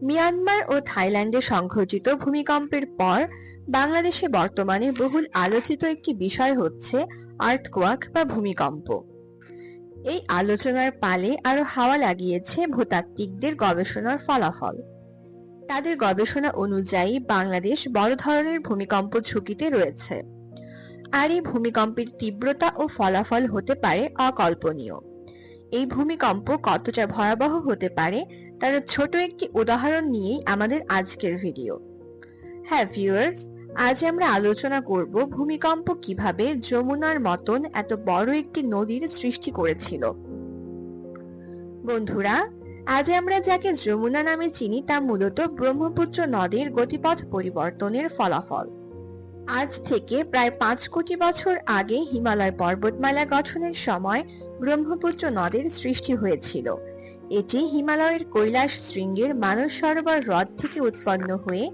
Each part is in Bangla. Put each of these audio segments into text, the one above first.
মিয়ানমার ও থাইল্যান্ডে সংঘটিত ভূমিকম্পের পর বাংলাদেশে বর্তমানে বহুল আলোচিত একটি বিষয় হচ্ছে আর্থকোয়াক বা ভূমিকম্প। এই আলোচনার পালে আরো হাওয়া লাগিয়েছে ভূতাত্ত্বিকদের গবেষণার ফলাফল। তাদের গবেষণা অনুযায়ী বাংলাদেশ বড় ধরনের ভূমিকম্প ঝুঁকিতে রয়েছে, আর এই ভূমিকম্পের তীব্রতা ও ফলাফল হতে পারে অকল্পনীয়। এই ভূমিকম্প কতটা ভয়াবহ হতে পারে তার ছোট একটি উদাহরণ নিয়েই আমাদের আজকের ভিডিও। হ্যাঁ ভিউয়ার্স, আজ আমরা আলোচনা করব ভূমিকম্প কিভাবে যমুনার মতন এত বড় একটি নদীর সৃষ্টি করেছিল। বন্ধুরা, আজ আমরা যাকে যমুনা নামে চিনি তা মূলত ব্রহ্মপুত্র নদীর গতিপথ পরিবর্তনের ফলাফল। আজ থেকে প্রায় 5 কোটি বছর আগে হিমালয় পর্বতমালা গঠনের সময় ব্রহ্মপুত্র নদের সৃষ্টি হয়েছিল। এটি হিমালয়ের কৈলাস শৃঙ্গের মানস সরোবর হ্রদ থেকে উৎপন্ন হয়ে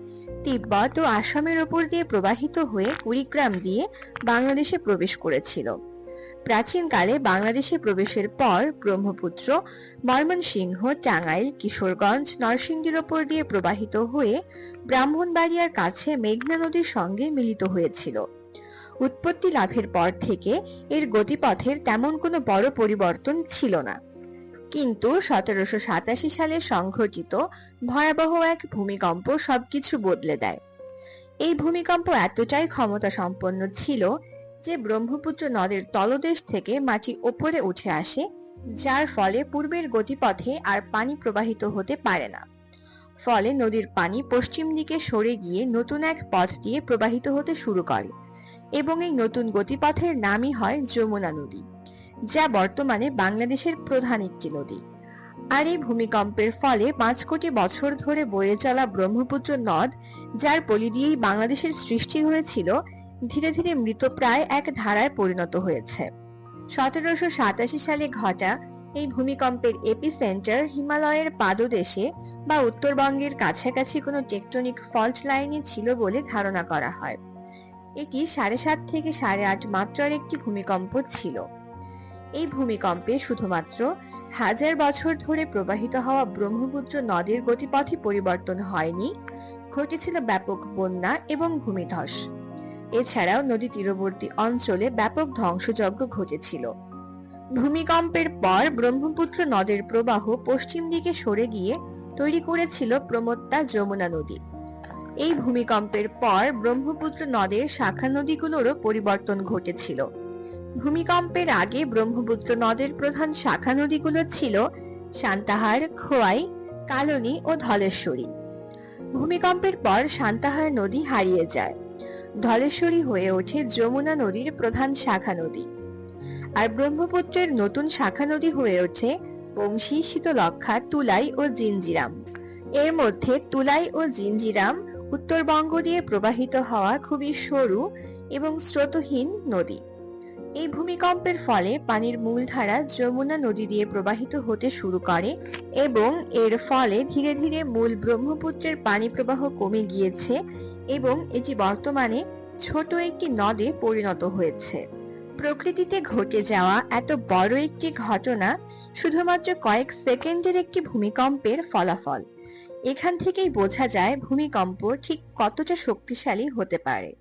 তিব্বত ও আসামের উপর দিয়ে প্রবাহিত হয়ে কুড়িগ্রাম দিয়ে বাংলাদেশে প্রবেশ করেছিল। প্রাচীনকালে বাংলাদেশে প্রবেশের পর ব্রহ্মপুত্র ময়মনসিংহ, টাঙ্গাইল, কিশোরগঞ্জ, নরসিংদীর ওপর দিয়ে প্রবাহিত হয়ে ব্রাহ্মণবাড়িয়ার কাছে মেঘনা নদীর সঙ্গে মিলিত হয়েছিল। উৎপত্তি লাভের পর থেকে এর গতিপথের তেমন কোনো বড় পরিবর্তন ছিল না, কিন্তু 1787 সালে সংঘটিত ভয়াবহ এক ভূমিকম্প সবকিছু বদলে দেয়। এই ভূমিকম্প এতটাই ক্ষমতা সম্পন্ন ছিল যে ব্রহ্মপুত্র নদের তলদেশ থেকে মাটি ওপরে উঠে আসে, যার ফলে পূর্বের গতিপথে আর পানি প্রবাহিত হতে পারে না। ফলে নদীর পানি পশ্চিম দিকে সরে গিয়ে নতুন এক পথ দিয়ে প্রবাহিত হতে শুরু করে এবং এই নতুন গতিপথের নামই হয় যমুনা নদী, যা বর্তমানে বাংলাদেশের প্রধান একটি নদী। আর এই ভূমিকম্পের ফলে 5 কোটি বছর ধরে বয়ে চলা ব্রহ্মপুত্র নদ, যার পলি দিয়েই বাংলাদেশের সৃষ্টি হয়েছিল, ধীরে ধীরে মৃতপ্রায় এক ধারায় পরিণত হয়েছে। 1787 সালে ঘটা এই ভূমিকম্পের এপিসেন্টার হিমালয়ের পাদদেশে বা উত্তরবঙ্গের কাছাকাছি কোনো টেকটনিক ফল্ট লাইনে ছিল বলে ধারণা করা হয়। এটি 7.5 থেকে 8.5 মাত্রার একটি ভূমিকম্প ছিল। এই ভূমিকম্পে শুধুমাত্র হাজার বছর ধরে প্রবাহিত হওয়া ব্রহ্মপুত্র নদের গতিপথে পরিবর্তন হয়নি, ঘটেছিল ব্যাপক বন্যা এবং ভূমিধস। এছাড়াও নদী তীরবর্তী অঞ্চলে ব্যাপক ধ্বংসযজ্ঞ ঘটেছিল। ভূমিকম্পের পর ব্রহ্মপুত্র নদের প্রবাহ পশ্চিম দিকে সরে গিয়ে তৈরি করেছিল প্রমত্তা যমুনা নদী। এই ভূমিকম্পের পর ব্রহ্মপুত্র নদের শাখা নদীগুলোরও পরিবর্তন ঘটেছিল। ভূমিকম্পের আগে ব্রহ্মপুত্র নদের প্রধান শাখা নদীগুলো ছিল সান্তাহার, খোয়াই, কালনী ও ধলেশ্বরী। ভূমিকম্পের পর সান্তাহার নদী হারিয়ে যায়, ধলেশ্বরী হয়ে ওঠে যমুনা নদীর প্রধান শাখা নদী, আর ব্রহ্মপুত্রের নতুন শাখা নদী হয়ে ওঠে বংশী, শীতলক্ষা, তুলাই ও জিঞ্জিরাম। এর মধ্যে তুলাই ও জিঞ্জিরাম উত্তরবঙ্গ দিয়ে প্রবাহিত হওয়া খুবই সরু এবং স্রোতহীন নদী। এই ভূমিকম্পের ফলে পানির মূলধারা যমুনা নদী দিয়ে প্রবাহিত হতে শুরু করে এবং এর ফলে ধীরে ধীরে মূল ব্রহ্মপুত্রের পানি প্রবাহ কমে গিয়েছে এবং এটি বর্তমানে ছোট একটি নদে পরিণত হয়েছে। প্রকৃতিতে ঘটে যাওয়া এত বড় একটি ঘটনা শুধুমাত্র কয়েক সেকেন্ডের একটি ভূমিকম্পের ফলাফল। এখান থেকেই বোঝা যায় ভূমিকম্প ঠিক কতটা শক্তিশালী হতে পারে।